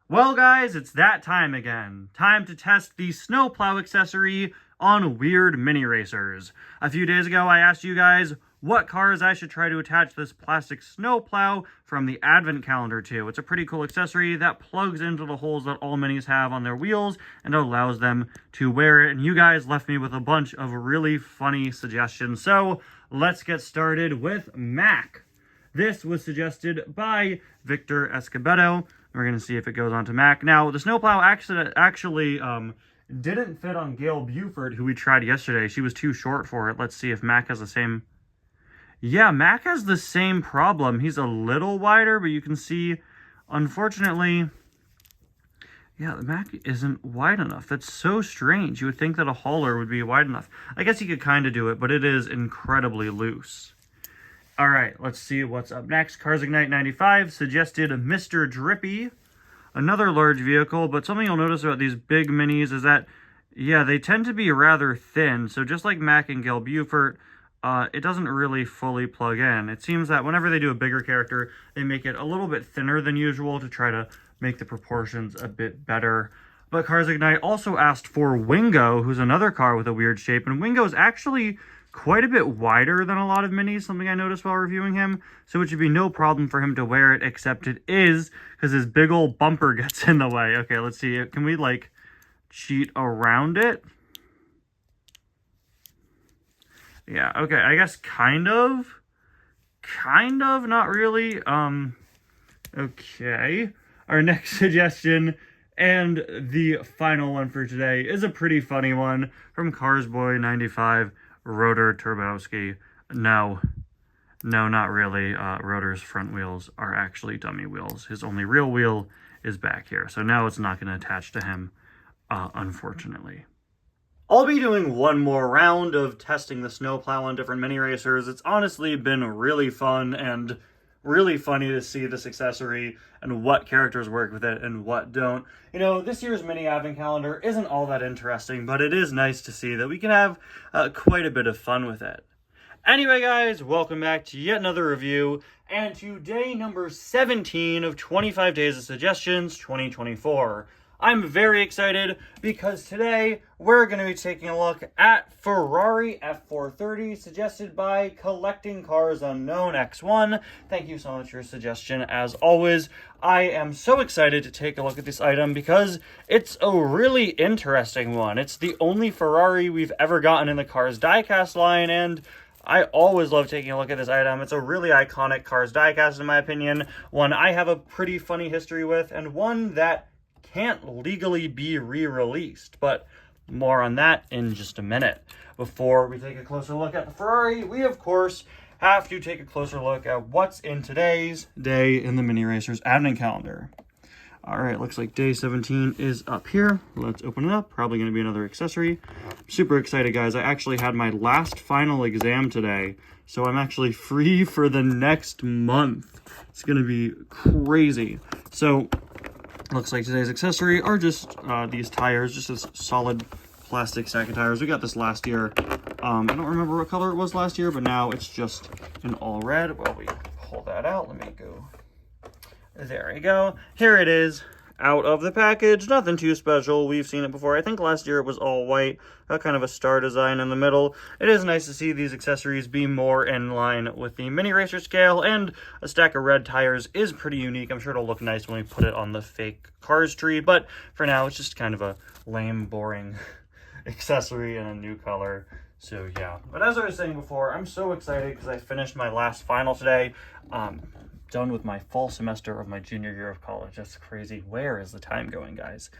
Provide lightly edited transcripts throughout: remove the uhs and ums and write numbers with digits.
Well, guys, it's that time again. Time to test the snowplow accessory on weird mini racers. A few days ago, I asked you guys what cars I should try to attach this plastic snowplow from the advent calendar to. It's a pretty cool accessory that plugs into the holes that all minis have on their wheels and allows them to wear it. And you guys left me with a bunch of really funny suggestions. So let's get started with Mac. This was suggested by Victor Escobedo. We're going to see if it goes on to Mac. Now, the snowplow actually didn't fit on Gail Buford, who we tried yesterday. She was too short for it. Let's see if Mac has the same... Yeah, Mac has the same problem. He's a little wider, but you can see, unfortunately... Yeah, the Mac isn't wide enough. That's so strange. You would think that a hauler would be wide enough. I guess you could kind of do it, but it is incredibly loose. All right, let's see what's up next. Cars Ignite 95 suggested Mr. Drippy, another large vehicle, but something you'll notice about these big minis is that, yeah, they tend to be rather thin. So just like Mac and Gail Buford, it doesn't really fully plug in. It seems that whenever they do a bigger character, they make it a little bit thinner than usual to try to make the proportions a bit better. But Cars Ignite also asked for Wingo, who's another car with a weird shape, and Wingo is actually quite a bit wider than a lot of minis, something I noticed while reviewing him, so it should be no problem for him to wear it, except it is, because his big old bumper gets in the way. Okay, let's see. Can we, like, cheat around it? Yeah, okay, I guess kind of, not really. Okay. Our next suggestion, and the final one for today, is a pretty funny one from Carsboy95. Rotor Turbowski. No, not really. Rotor's front wheels are actually dummy wheels. His only real wheel is back here. So now it's not going to attach to him, unfortunately. I'll be doing one more round of testing the snowplow on different mini racers. It's honestly been really fun and really funny to see this accessory and what characters work with it and what don't. You know, this year's mini advent calendar isn't all that interesting, but it is nice to see that we can have quite a bit of fun with it. Anyway, guys, welcome back to yet another review, and to day number 17 of 25 Days of Suggestions 2024. I'm very excited because today we're going to be taking a look at Ferrari F430 suggested by Collecting Cars Unknown X1. Thank you so much for your suggestion. As always, I am so excited to take a look at this item because it's a really interesting one. It's the only Ferrari we've ever gotten in the Cars diecast line, and I always love taking a look at this item. It's a really iconic Cars diecast in my opinion, one I have a pretty funny history with, and one that can't legally be re-released, but more on that in just a minute. Before we take a closer look at the Ferrari, we of course have to take a closer look at what's in today's day in the Mini Racers advent calendar. All right, looks like day 17 is up here. Let's open it up. Probably going to be another accessory. Super excited, guys. I actually had my last final exam today, so I'm actually free for the next month. It's going to be crazy. So looks like today's accessory are just these tires, just this solid plastic sack of tires. We got this last year. I don't remember what color it was last year, but now it's just an all red. Well, we pull that out. Let me go. There we go. Here it is, out of the package. Nothing too special. We've seen it before. I think last year it was all white, kind of a star design in the middle. It is nice to see these accessories be more in line with the mini racer scale, and a stack of red tires is pretty unique. I'm sure it'll look nice when we put it on the fake Cars tree, but for now it's just kind of a lame, boring accessory in a new color. So yeah, but as I was saying before, I'm so excited because I finished my last final today. Done with my fall semester of my junior year of college. That's crazy. Where is the time going, guys?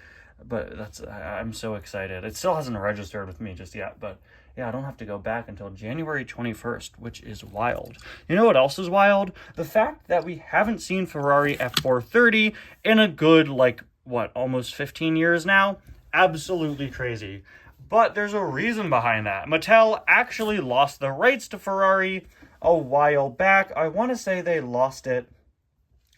But I'm so excited. It still hasn't registered with me just yet, but yeah, I don't have to go back until January 21st, which is wild. You know what else is wild? The fact that we haven't seen Ferrari F430 in a good, almost 15 years now? Absolutely crazy. But there's a reason behind that. Mattel actually lost the rights to Ferrari a while back. I want to say they lost it.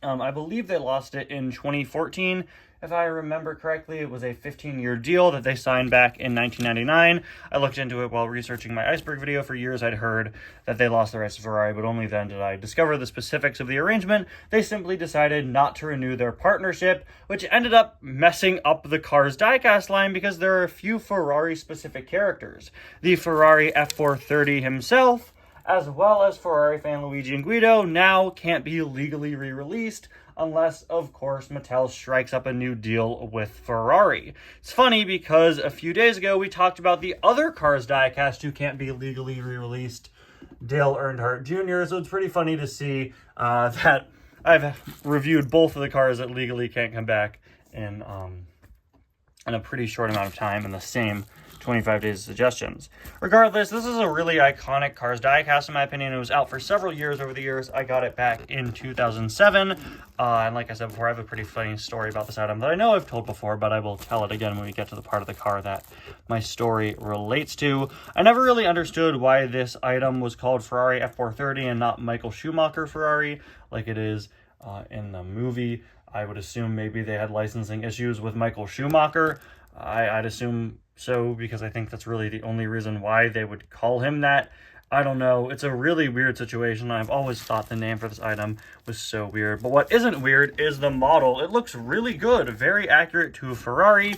I believe they lost it in 2014. If I remember correctly, it was a 15-year deal that they signed back in 1999. I looked into it while researching my iceberg video. For years, I'd heard that they lost the rights to Ferrari, but only then did I discover the specifics of the arrangement. They simply decided not to renew their partnership, which ended up messing up the car's diecast line because there are a few Ferrari-specific characters. The Ferrari F430 himself, as well as Ferrari fan Luigi and Guido, now can't be legally re-released unless, of course, Mattel strikes up a new deal with Ferrari. It's funny because a few days ago we talked about the other cars diecast who can't be legally re-released, Dale Earnhardt Jr., so it's pretty funny to see that I've reviewed both of the cars that legally can't come back in a pretty short amount of time in the same 25 days of suggestions. Regardless, this is a really iconic Cars diecast in my opinion. It was out for several years over the years. I got it back in 2007. And like I said before, I have a pretty funny story about this item that I know I've told before, but I will tell it again when we get to the part of the car that my story relates to. I never really understood why this item was called Ferrari F430 and not Michael Schumacher Ferrari like it is in the movie. I would assume maybe they had licensing issues with Michael Schumacher. I'd assume so, because I think that's really the only reason why they would call him that. I don't know. It's a really weird situation. I've always thought the name for this item was so weird. But what isn't weird is the model. It looks really good. Very accurate to Ferrari.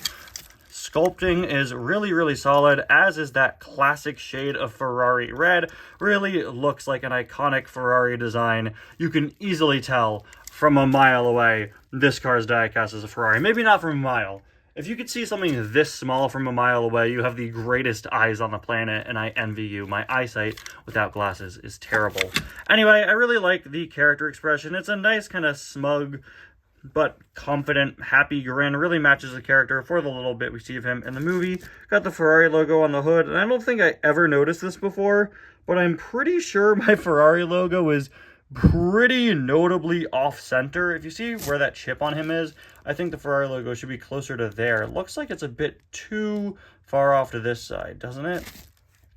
Sculpting is really, really solid, as is that classic shade of Ferrari red. Really looks like an iconic Ferrari design. You can easily tell from a mile away this car's diecast is a Ferrari. Maybe not from a mile. If you could see something this small from a mile away, you have the greatest eyes on the planet, and I envy you. My eyesight without glasses is terrible. Anyway, I really like the character expression. It's a nice kind of smug but confident, happy grin. Really matches the character for the little bit we see of him in the movie. Got the Ferrari logo on the hood, and I don't think I ever noticed this before, but I'm pretty sure my Ferrari logo is pretty notably off-center. If you see where that chip on him is, I think the Ferrari logo should be closer to there. It looks like it's a bit too far off to this side, doesn't it?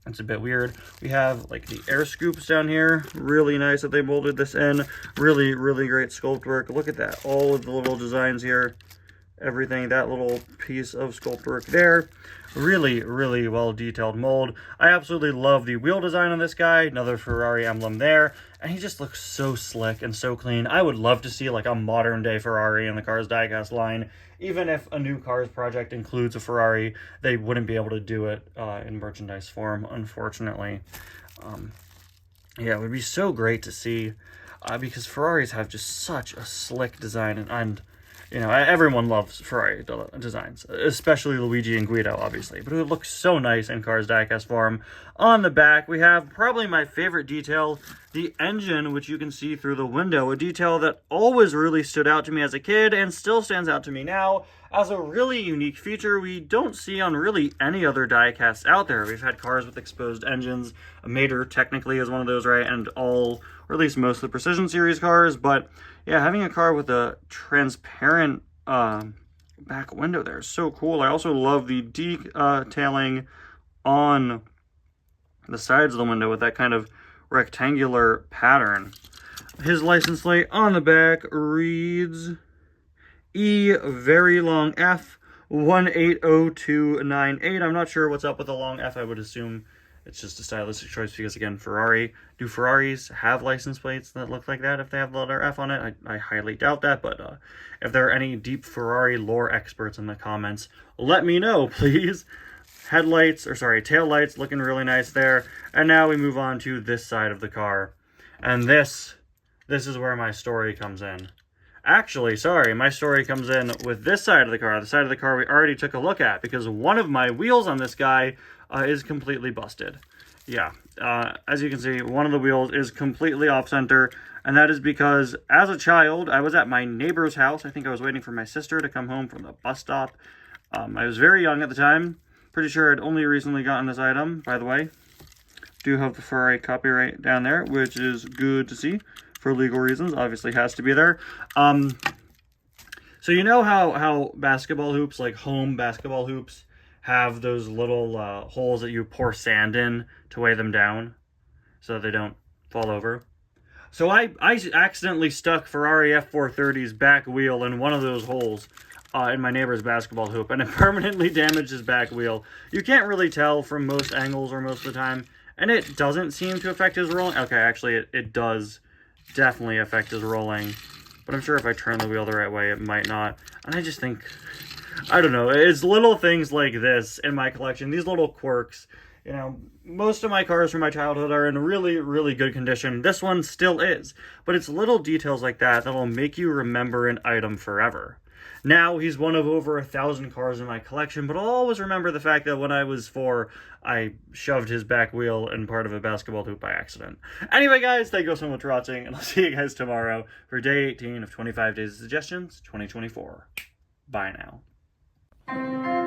It's a bit weird. We have like the air scoops down here. Really nice that they molded this in. Really, really great sculpt work. Look at that. All of the little designs here. Everything, that little piece of sculpt work there. Really, really well detailed mold. I absolutely love the wheel design on this guy. Another Ferrari emblem there. And he just looks so slick and so clean. I would love to see like a modern day Ferrari in the Cars diecast line. Even if a new Cars project includes a Ferrari, they wouldn't be able to do it in merchandise form, unfortunately. Yeah, it would be so great to see because Ferraris have just such a slick design, and you know, everyone loves Ferrari designs, especially Luigi and Guido, obviously. But it looks so nice in Cars diecast form. On the back, we have probably my favorite detail, the engine, which you can see through the window. A detail that always really stood out to me as a kid and still stands out to me now as a really unique feature we don't see on really any other diecasts out there. We've had cars with exposed engines. A Mater technically is one of those, right? And all, or at least most of the Precision Series cars, but yeah, having a car with a transparent back window there is so cool. I also love the detailing on the sides of the window with that kind of rectangular pattern. His license plate on the back reads E very long F 180298. I'm not sure what's up with the long F. I would assume it's just a stylistic choice because, again, Ferrari. Do Ferraris have license plates that look like that if they have the letter F on it? I highly doubt that, but if there are any deep Ferrari lore experts in the comments, let me know, please. Headlights, or sorry, tail lights looking really nice there. And now we move on to this side of the car. And this is where my story comes in. Actually, sorry, my story comes in with this side of the car. The side of the car we already took a look at, because one of my wheels on this guy is completely busted. Yeah, as you can see, one of the wheels is completely off-center, and that is because as a child, I was at my neighbor's house. I think I was waiting for my sister to come home from the bus stop. I was very young at the time. Pretty sure I'd only recently gotten this item, by the way. Do have the Ferrari copyright down there, which is good to see for legal reasons. Obviously has to be there. So you know how basketball hoops, like home basketball hoops, have those little holes that you pour sand in to weigh them down so that they don't fall over? So I accidentally stuck Ferrari F430's back wheel in one of those holes in my neighbor's basketball hoop, and it permanently damaged his back wheel. You can't really tell from most angles or most of the time, and it doesn't seem to affect his rolling. Okay, actually, it does definitely affect his rolling, but I'm sure if I turn the wheel the right way, it might not. And I just think, I don't know, it's little things like this in my collection, these little quirks. You know, most of my cars from my childhood are in really, really good condition. This one still is, but it's little details like that that'll make you remember an item forever. Now, he's one of over 1,000 cars in my collection, but I'll always remember the fact that when I was 4, I shoved his back wheel in part of a basketball hoop by accident. Anyway, guys, thank you so much for watching, and I'll see you guys tomorrow for day 18 of 25 Days of Suggestions 2024. Bye now.